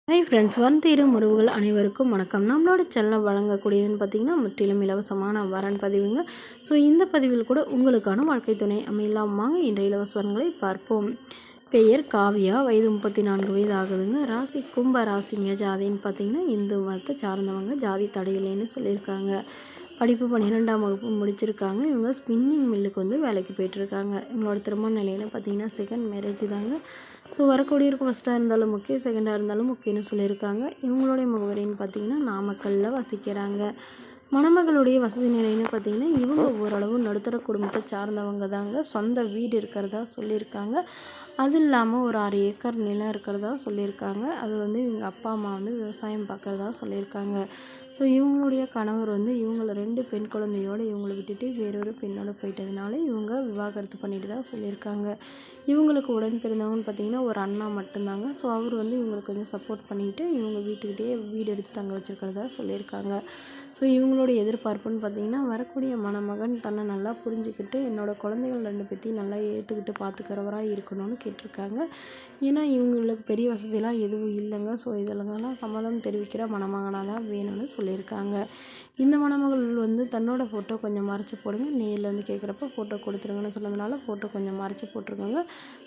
Hi friends, வன்தீரும் உறவுகள் அனைவருக்கும் வணக்கம். நம்மளோட சேனல் வழங்கக்கூடியதுன்னு பார்த்திங்கன்னா முற்றிலும் இலவசமான வரன் பதிவுங்க. ஸோ இந்த பதிவில் கூட உங்களுக்கான வாழ்க்கை துணை அமையலாம். வாங்க இன்றைய இலவச வரன்களை பார்ப்போம். பெயர் காவியா, வயது 34 வயது ஆகுதுங்க. ராசி கும்ப ராசிங்க. ஜாதின்னு பார்த்திங்கன்னா இந்து மதத்தை சார்ந்தவங்க. ஜாதி தடையில்லைன்னு சொல்லியிருக்காங்க. படிப்பு 12ஆம் வகுப்பு முடிச்சிருக்காங்க. இவங்க ஸ்பின்னிங் மில்லுக்கு வேலைக்கு போயிட்டுருக்காங்க. இவங்களோட திருமண நிலையில பார்த்திங்கன்னா செகண்ட் மேரேஜ் தாங்க. ஸோ வரக்கூடியவருக்கு ஃபஸ்ட்டாக இருந்தாலும் முக்கியம், செகண்டாக இருந்தாலும் முக்கியம்னு சொல்லியிருக்காங்க. இவங்களுடைய முகவரின்னு பார்த்திங்கன்னா நாமக்கல்லில் வசிக்கிறாங்க. மணமகளுடைய வசதி நிலைன்னு பார்த்திங்கன்னா இவங்க ஓரளவு நடுத்தர குடும்பத்தை சார்ந்தவங்க தாங்க. சொந்த வீடு இருக்கிறதா சொல்லியிருக்காங்க. அது இல்லாமல் ஒரு 6 ஏக்கர் நிலம் இருக்கிறதா சொல்லியிருக்காங்க. அது இவங்க அப்பா அம்மா விவசாயம் பார்க்குறதா சொல்லியிருக்காங்க. ஸோ இவங்களுடைய கணவர் இவங்கள 2 பெண் குழந்தையோடு இவங்களை விட்டுட்டு வேறொரு பெண்ணோட போயிட்டதுனால இவங்க விவாகரத்து பண்ணிட்டு தான் சொல்லியிருக்காங்க. இவங்களுக்கு உடன் பிறந்தவங்கன்னு பார்த்திங்கன்னா ஒரு அண்ணா மட்டும்தாங்க. ஸோ அவர் இவங்களுக்கு கொஞ்சம் சப்போர்ட் பண்ணிவிட்டு இவங்க வீட்டுக்கிட்டே வீடு எடுத்து தங்க வச்சுருக்கிறதா சொல்லியிருக்காங்க. ஸோ இவங்களுடைய எதிர்பார்ப்புன்னு பார்த்திங்கன்னா வரக்கூடிய மணமகன் தன்னை நல்லா புரிஞ்சுக்கிட்டு என்னோடய குழந்தைகள் 2 பேத்தையும் நல்லா ஏற்றுக்கிட்டு பார்த்துக்கிறவராக இருக்கணும்னு கேட்டிருக்காங்க. ஏன்னா இவங்களுக்கு பெரிய வசதியெல்லாம் எதுவும் இல்லைங்க. ஸோ இதெல்லாம் சம்மதம் தெரிவிக்கிற மணமகனாக தான் வேணும்னு சொல்லியிருக்காங்க. இந்த மணமகள் தன்னோட ஃபோட்டோ கொஞ்சம் மறைச்சி போடுங்க, நேரில் கேட்குறப்ப ஃபோட்டோ கொடுத்துருங்கன்னு சொன்னதுனால ஃபோட்டோ கொஞ்சம் மறைச்சி போட்டிருக்காங்க.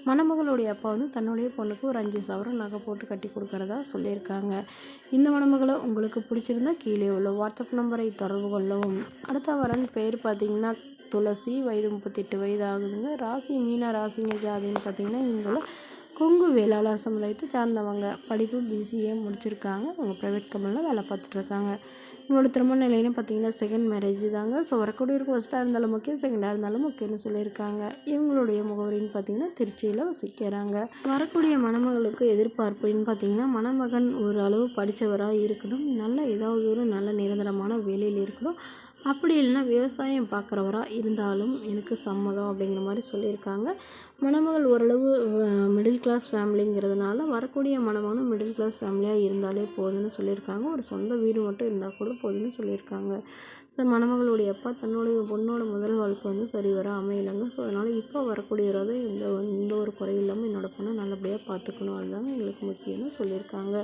மணமகளுடைய அப்பா தன்னுடைய பொண்ணுக்கு ஒரு 5 சவரம் நகை போட்டு கட்டி கொடுக்குறதா சொல்லியிருக்காங்க. இந்த மணமகளை உங்களுக்கு பிடிச்சிருந்தா கீழே உள்ள வாட்ஸ்அப் நம்பரை தொடர்பு கொள்ளவும். அடுத்த வரன் பேர் பார்த்திங்கன்னா துளசி, வயது 38 வயது ஆகுதுங்க. ராசி மீன ராசிங்க. ஜாதின்னு பார்த்திங்கன்னா இவங்கள கொங்கு வேளாளர் சமுதாயத்தை சார்ந்தவங்க. படிப்பு பிசிஏ முடிச்சிருக்காங்க. அவங்க ப்ரைவேட் கம்பெனியில் வேலை பார்த்துட்ருக்காங்க. இவங்களோட திருமண நிலைன்னு பார்த்திங்கன்னா செகண்ட் மேரேஜ் தாங்க. ஸோ வரக்கூடியவருக்கு ஃபஸ்ட்டாக இருந்தாலும் முக்கியம், செகண்டாக இருந்தாலும் முக்கியம்னு சொல்லியிருக்காங்க. இவங்களுடைய முகவரின்னு பார்த்திங்கன்னா திருச்சியில் வசிக்கிறாங்க. வரக்கூடிய மணமகளுக்கு எதிர்பார்ப்புன்னு பார்த்திங்கன்னா மணமகன் ஒரு அளவு படித்தவராக இருக்கணும், நல்ல ஏதாவது ஒரு நல்ல நிரந்தரமான வேலையில் இருக்கணும், அப்படி இல்லைன்னா விவசாயம் பார்க்குறவராக இருந்தாலும் எனக்கு சம்மதம் அப்படிங்கிற மாதிரி சொல்லியிருக்காங்க. மணமகள் ஓரளவு மிடில் கிளாஸ் ஃபேமிலிங்கிறதுனால வரக்கூடிய மணமகனும் மிடில் கிளாஸ் ஃபேமிலியாக இருந்தாலே போதும்னு சொல்லியிருக்காங்க. ஒரு சொந்த வீடு மட்டும் இருந்தால் கூட போதும்னு சொல்லியிருக்காங்க. ஸோ மணமகளுடைய அப்பா தன்னுடைய பொண்ணோட முதல் வாழ்க்கை சரி வர அமையலைங்க. ஸோ அதனால் இப்போ வரக்கூடியவராக எந்த ஒரு குறையும் இல்லாமல் என்னோடய பொண்ணை நல்லபடியாக பார்த்துக்கணும், அதுதாங்க எங்களுக்கு முக்கியம்னு சொல்லியிருக்காங்க.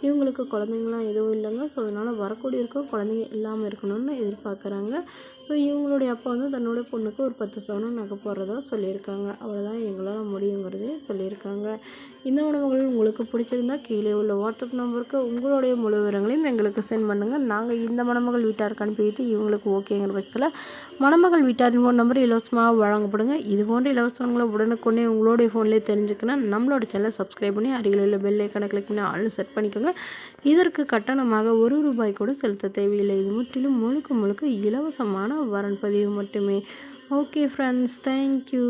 இவங்களுக்கு குழந்தைங்களாம் எதுவும் இல்லைங்க. ஸோ அதனால் வரக்கூடியவருக்கும் குழந்தைங்க இல்லாமல் இருக்கணும்னு எதிர்பார்க்குறாங்க. ஸோ இவங்களுடைய அப்பா தன்னோட பொண்ணுக்கு ஒரு 10 சவரம் நகை போடுறதா சொல்லியிருக்காங்க. அவ்வளோதான் எங்களால் முடியுங்கிறதே சொல்லியிருக்காங்க. இந்த உணவுகள் உங்களுக்கு பிடிச்சிருந்தா கீழே உள்ள வாட்ஸ்அப் நம்பருக்கு உங்களுடைய முழு விவரங்களையும் எங்களுக்கு சென்ட் பண்ணுங்கள். நாங்கள் இந்த மணமகள் வீட்டாருக்கு அனுப்பி வைத்து இவங்களுக்கு ஓகேங்கிற பட்சத்தில் மணமகள் வீட்டாரின் ஃபோன் நம்பர் இலவசமாக வழங்கப்படுங்க. இது போன்ற இலவசங்களை உடனுக்குடனே உங்களுடைய ஃபோன்லேயே தெரிஞ்சுக்கணும். நம்மளோட சேனலை சப்ஸ்கிரைப் பண்ணி அருகில் உள்ள பெல் ஐக்கானை கிளிக் பண்ணி ஆல் செட் பண்ணிக்கோங்க. இதற்கு கட்டணமாக ₹1 கூட செலுத்த தேவையில்லை. இது முற்றிலும் முழுக்க இலவசமான வரன் பதிவு மட்டுமே. Okay friends, thank you.